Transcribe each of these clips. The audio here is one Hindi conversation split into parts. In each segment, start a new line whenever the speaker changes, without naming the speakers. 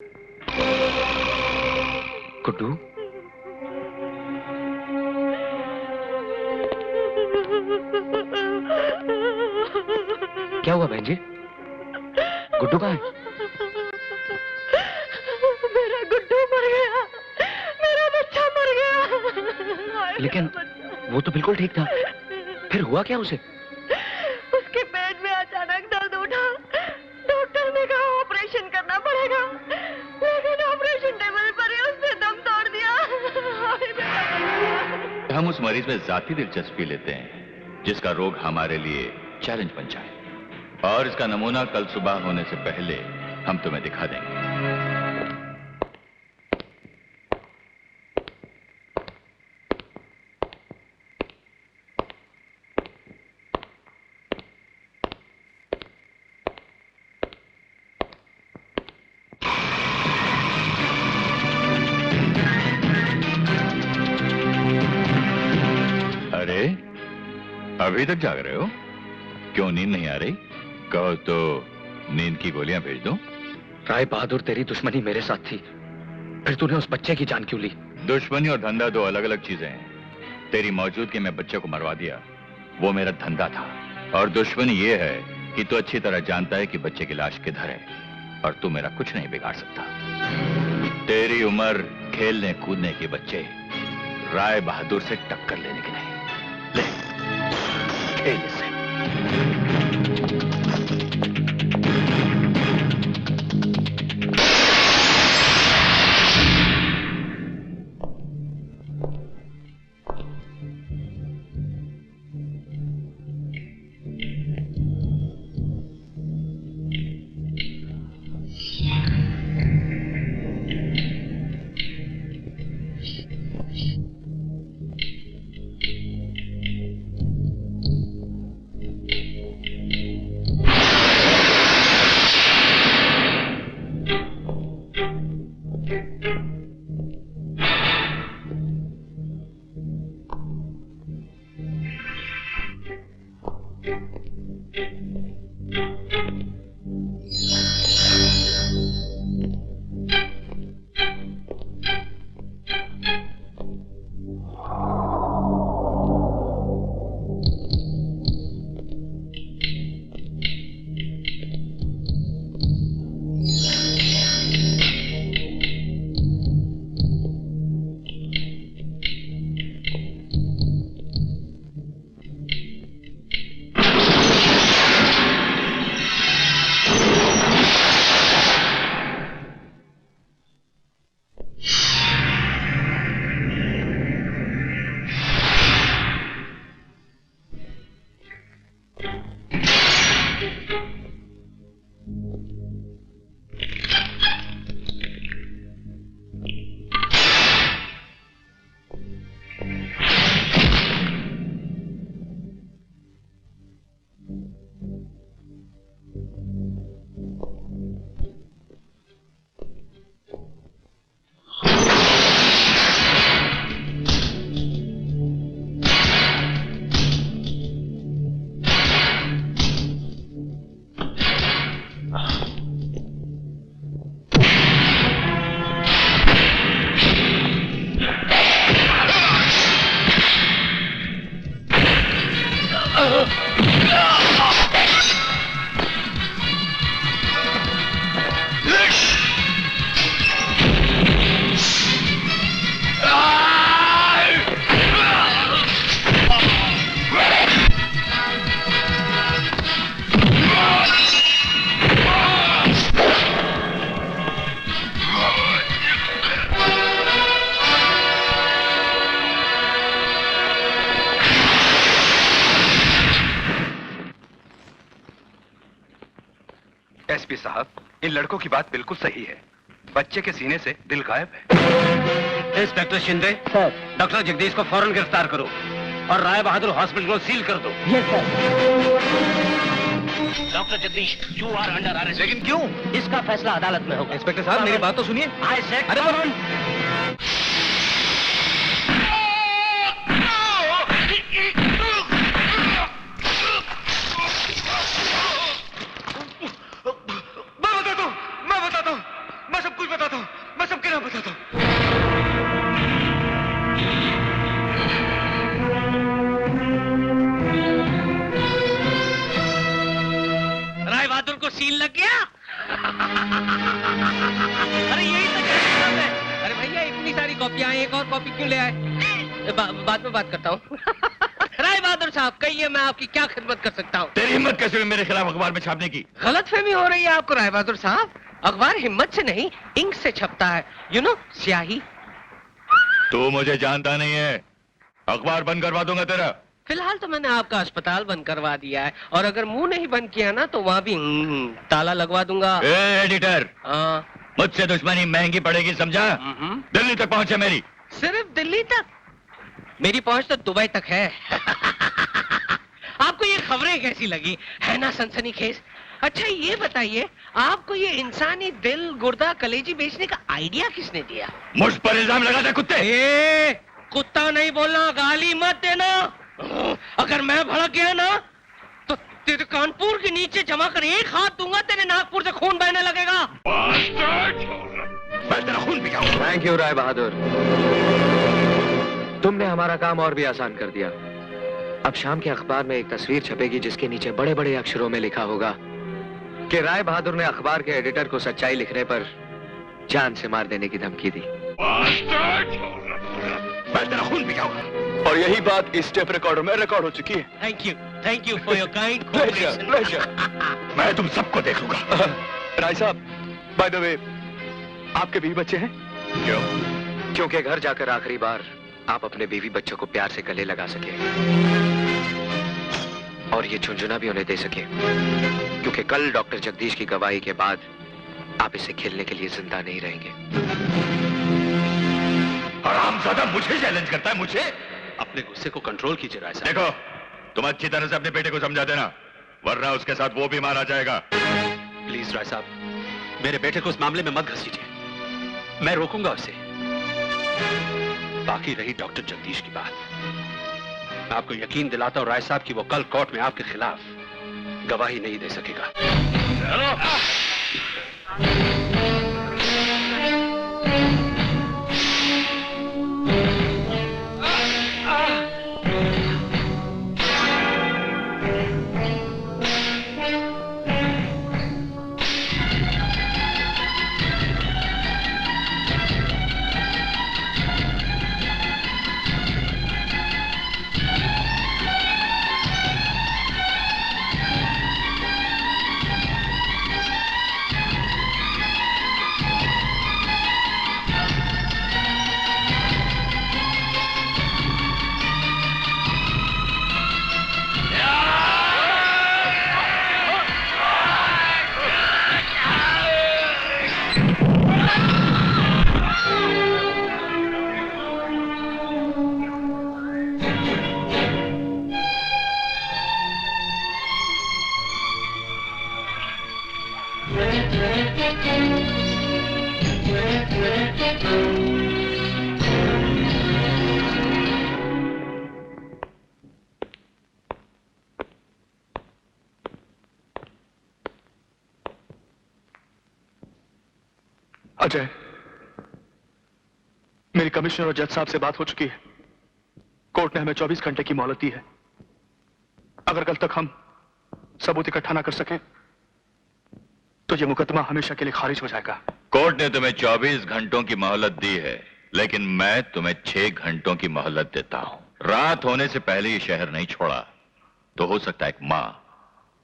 गुड्डू, क्या हुआ बहन जी? गुड्डू कहाँ है?
मेरा गुड्डू मर गया, मेरा बच्चा मर गया।
लेकिन वो तो बिल्कुल ठीक था, फिर हुआ क्या उसे?
उसके पेट में अचानक दर्द उठा। डॉक्टर ने कहा ऑपरेशन करना पड़ेगा, लेकिन ऑपरेशन टेबल पर ही उसने दम तोड़ दिया।
हम उस मरीज में जाती दिलचस्पी लेते हैं जिसका रोग हमारे लिए चैलेंज बन जाए, और इसका नमूना कल सुबह होने से पहले हम तुम्हें दिखा देंगे। अरे, अभी तक जाग रहे हो? क्यों नींद नहीं आ रही? कहो तो नींद की गोलियां भेज दूं?
राय बहादुर, तेरी दुश्मनी मेरे साथ थी, फिर तूने उस बच्चे की जान क्यों ली?
दुश्मनी और धंधा दो अलग अलग चीजें हैं। तेरी मौजूदगी में बच्चे को मरवा दिया, वो मेरा धंधा था। और दुश्मनी ये है कि तू अच्छी तरह जानता है कि बच्चे की लाश किधर है, और तू मेरा कुछ नहीं बिगाड़ सकता। तेरी उम्र खेलने कूदने की बच्चे, राय बहादुर से टक्कर लेने की नहीं। ले, खेल इससे।
एसपी साहब, इन लड़कों की बात बिल्कुल सही है। बच्चे के सीने से दिल गायब है।
Inspector Shinde,
sir.
Doctor Jagdish को फौरन गिरफ्तार करो और राय बहादुर हॉस्पिटल को सील कर दो।
Yes sir.
Doctor Jagdish, you are under arrest.
लेकिन क्यों?
इसका फैसला अदालत में होगा।
इंस्पेक्टर साहब, मेरी बात तो सुनिए।
आई सेड
अरे
फौरन।
मैं बताता हूँ, मैं सब कुछ बताता हूँ, मैं सबके नाम बताता हूँ।
राय बहादुर को सील लग गया। अरे यही तो मतलब है। अरे भैया इतनी सारी कॉपियां हैं, एक और कॉपी क्यों ले आए? बाद में बात करता हूँ। राय बहादुर साहब कहिए, मैं आपकी क्या खिदमत कर सकता हूँ?
तेरी हिम्मत कैसे हुई मेरे खिलाफ अखबार में छापने की?
गलतफहमी हो रही है आपको राय बहादुर साहब। अखबार हिम्मत से नहीं, इंक से छपता है, यू नो, स्याही।
तू मुझे जानता नहीं है, अखबार बंद करवा दूंगा तेरा।
फिलहाल तो मैंने आपका अस्पताल बंद करवा दिया है, और अगर मुंह नहीं बंद किया ना तो वहाँ भी ताला लगवा दूंगा।
ए एडिटर, मुझसे दुश्मनी महंगी पड़ेगी, समझा? दिल्ली तक पहुंचे मेरी।
सिर्फ दिल्ली तक? मेरी पहुंच तो दुबई तक है। आपको ये खबरें कैसी लगी? है ना सनसनीखेज? अच्छा ये बताइए, आपको ये इंसानी दिल, गुर्दा, कलेजी बेचने का आइडिया किसने दिया?
मुझ पर इल्जाम लगाता कुत्ते।
ए, कुत्ता नहीं बोलना, गाली मत देना। अगर मैं भड़क गया ना तो तेरे कानपुर के नीचे जमा कर एक हाथ दूंगा, तेरे नागपुर से खून बहने लगेगा।
मैं तेरा खून पियाऊंगा।
थैंक यू राय बहादुर, तुमने हमारा काम और भी आसान कर दिया। अब शाम के अखबार में एक तस्वीर छपेगी जिसके नीचे बड़े बड़े अक्षरों में लिखा होगा कि राय बहादुर ने अखबार के एडिटर को सच्चाई लिखने पर जान से मार देने की धमकी दी।
मैं तेरा खून पियाऊंगा।
और यही बात इस टेप रिकॉर्डर में रिकॉर्ड हो चुकी है।
Thank you for your kind cooperation.
मैं तुम सबको देखूंगा।
राय साहब, बाय द वे, आपके बीवी बच्चे हैं?
क्यों?
क्योंकि घर जाकर आखिरी बार आप अपने बीवी बच्चों को प्यार से गले लगा सके और ये झुंझुना भी उन्हें दे सके, क्योंकि कल डॉक्टर जगदीश की गवाही के बाद आप इसे खेलने के लिए जिंदा नहीं रहेंगे।
हरामजादा मुझे चैलेंज करता है, मुझे?
अपने गुस्से को कंट्रोल कीजिए राय साहब।
देखो, तुम अच्छी तरह से अपने बेटे को समझा देना, वरना उसके साथ वो भी मारा जाएगा।
प्लीज राय साहब, मेरे बेटे को इस मामले में मत घसीटिए, मैं रोकूंगा उसे। बाकी रही डॉक्टर जगदीश की बात, मैं आपको यकीन दिलाता हूं राय साहब कि वो कल कोर्ट में आपके खिलाफ गवाही नहीं दे सकेगा। अजय, मेरी कमिश्नर और जज साहब से बात हो चुकी है। कोर्ट ने हमें 24 घंटे की मोहलत दी है। अगर कल तक हम सबूत इकट्ठा ना कर सके तो ये मुकदमा हमेशा के लिए खारिज हो जाएगा।
कोर्ट ने तुम्हें 24 घंटों की मोहलत दी है, लेकिन मैं तुम्हें 6 घंटों की मोहलत देता हूं। रात होने से पहले ये शहर नहीं छोड़ा तो हो सकता है एक मां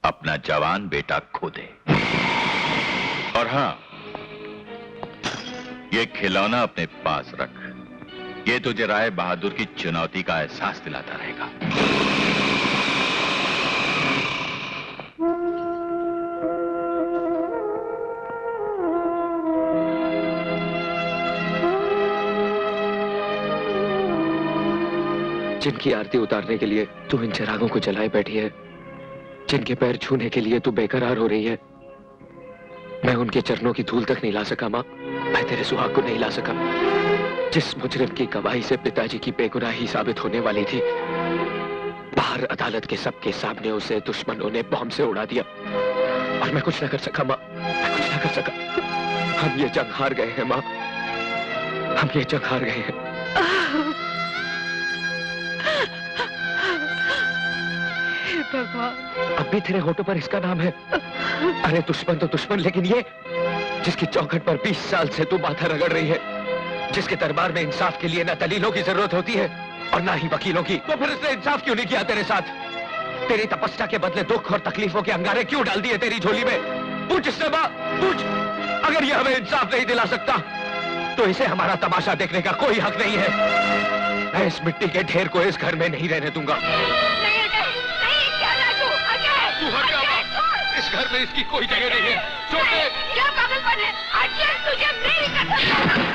अपना जवान बेटा खो दे। और हां, ये खिलौना अपने पास रख, ये तुझे राय बहादुर की चुनौती का एहसास दिलाता रहेगा।
जिनकी आरती उतारने के लिए तू इन चिरागों को जलाए बैठी है, जिनके पैर छूने के लिए तू बेकरार हो रही है, मैं उनके चरणों की धूल तक नहीं ला सका मां। मैं तेरे सुहाग को नहीं ला सका। जिस मुजरिम की गवाही से पिताजी की बेगुनाही साबित होने वाली थी, बाहर अदालत के सबके सामने उसे दुश्मनों ने बॉम्ब से उड़ा दिया और मैं कुछ ना कर सका मां, मैं कुछ ना कर सका। हम ये जंग हार गए हैं माँ, हम ये जंग हार गए हैं।
हे भगवान,
अब भी तेरे होठों पर इसका नाम है। अरे दुश्मन तो दुश्मन, लेकिन ये जिसकी चौखट पर 20 साल से तू माथा रगड़ रही है, जिसके दरबार में इंसाफ के लिए ना दलीलों की जरूरत होती है और ना ही वकीलों की, तो फिर उसने इंसाफ क्यों नहीं किया तेरे साथ? तेरी तपस्या के बदले दुख और तकलीफों के अंगारे क्यों डाल दिए तेरी झोली में? पूछ इससे माँ, पूछ। अगर ये हमें इंसाफ नहीं दिला सकता तो इसे हमारा तमाशा देखने का कोई हक नहीं है। मैं इस मिट्टी के ढेर को इस घर में नहीं रहने दूंगा।
नहीं अजय, नहीं, क्या राजू, अजय,
तू हट जा
अजय,
माँ। इस घर में इसकी कोई जगह नहीं है। छोड़ दे।
क्या पागलपन है? अजय तुझे नहीं कर सकता।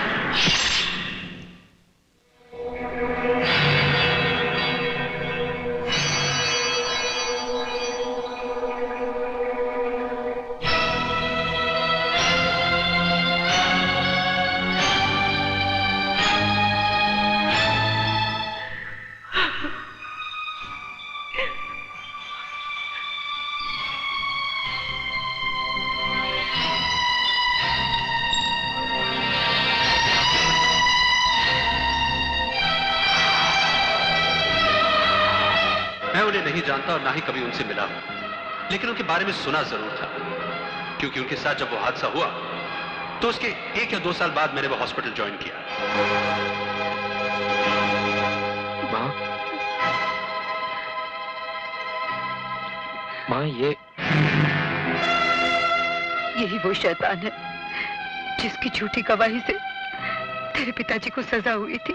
मैं उन्हें नहीं जानता और ना ही कभी उनसे मिला हूं, लेकिन उनके बारे में सुना जरूर था, क्योंकि उनके साथ जब वो हादसा हुआ तो उसके 1 या 2 साल बाद मैंने वो हॉस्पिटल ज्वाइन किया।
माँ, माँ ये
यही वो शैतान है जिसकी झूठी गवाही से तेरे पिताजी को सजा हुई थी।